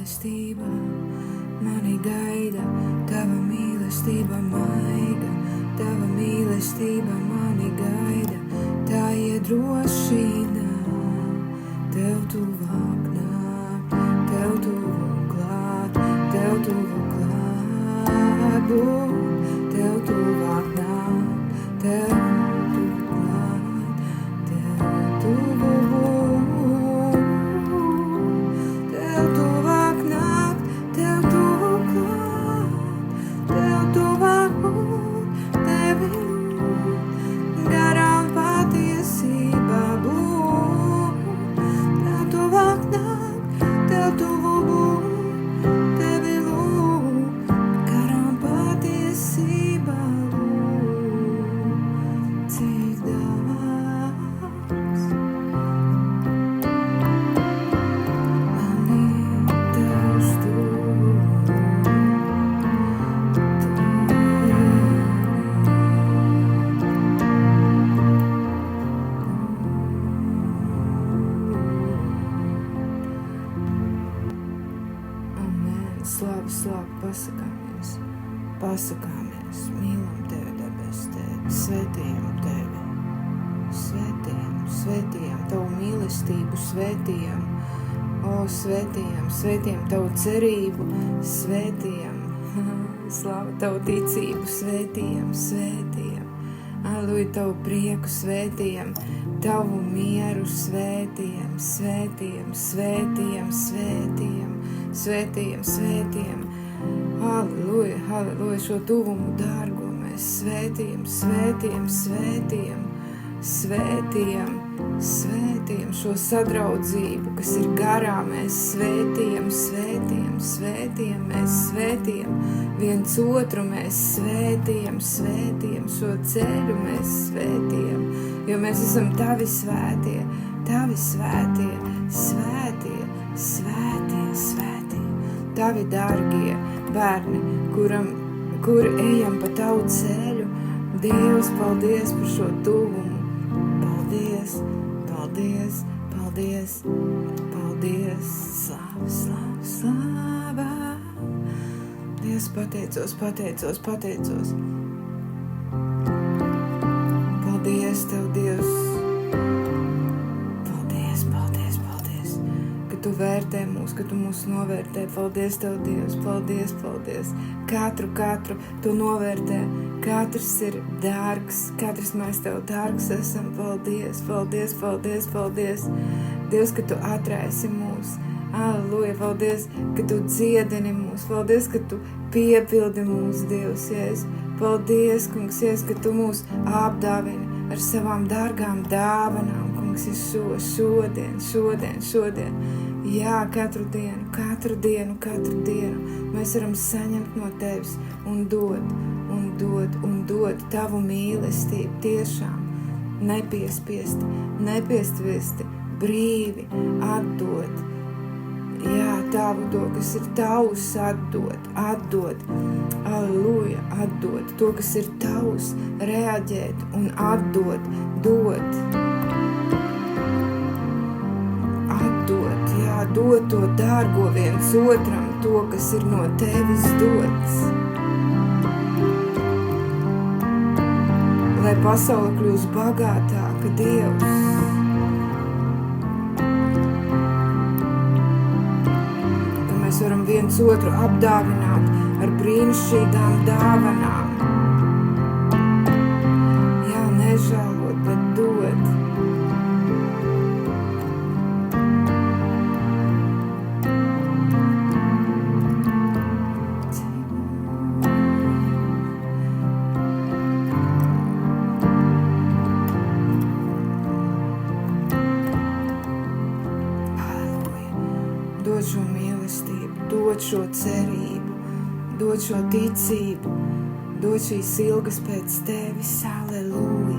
mīlestība mani gaida, tava mīlestība maiga, tava mīlestība mani gaida, tā iedrošina, tev tuvāk nāk, tev tuvu klāt, tev tuvu klāt būt, tev tuvāk nāk, tev tuvu klāt, tev tuvu būt, tev tuvāk nāk, tev tuvu klāt, tev tuvāk būt, tevi lūgt, garā un patiesībā būt, tev tuvāk nāk, tev tuvu būt, tevi lūgt, garā un patiesībā būt, cik daudz man ir tavs Amen. Slavu, pasakāmies, mīlam Tevi, debes Tēti, svētījam Tevi, svētījam Tavu mīlestību, svētījam, svētījam Tavu cerību, svētījam, slavu Tavu ticību, svētījam, alleluja, Tavu prieku, svētījam, Tavu mieru, svētījam, halleluja, šo tuvumu dārgo mēs svētījam, šo sadraudzību, kas ir garā, mēs svētījam, mēs svētījam, viens otru mēs svētījam, šo ceļu mēs svētījam, jo mēs esam Tavi svētie, Tavi dārgie bērni, kur ejam pa Tavu ceļu. Dievs, paldies par šo tuvumu. Paldies, slava. Dievs, pateicos. Paldies Tev, Dievs. Paldies, ka Tu vērtē mūs, ka Tu mūs novērtē. Paldies Tev, Dievs, paldies. Katru Tu novērtē. Katrs ir dārgs, katrs mēs Tev dārgs esam. Paldies. Dievs, ka Tu atraisi mūs. Alleluja, paldies, ka Tu dziedini mūs. Paldies, ka Tu piepildi mūs, Dievs, Jēzus. Paldies, kungs, Jēzus, ka Tu mūs apdāvini ar savām dārgām dāvanām, kungs, šodien. Jā, katru dienu mēs varam saņemt no Tevis un dot Tavu mīlestību tiešām nepiespiesti, brīvi atdot. Jā, Tavu to, kas ir Tavs, atdot, alleluja, atdot to, kas ir Tavs, reaģēt un atdot, dot to dārgo viens otram, to, kas ir no Tevis dots. Lai pasaule kļūst bagātāka, Dievs. Ka mēs varam viens otru apdāvināt ar brīnišķīgām dāvanām. Jā, nežēlot, bet dot. Dod šo mīlestību, dod šo cerību, dod šo ticību, dod šīs ilgas pēc Tevis, alleluja.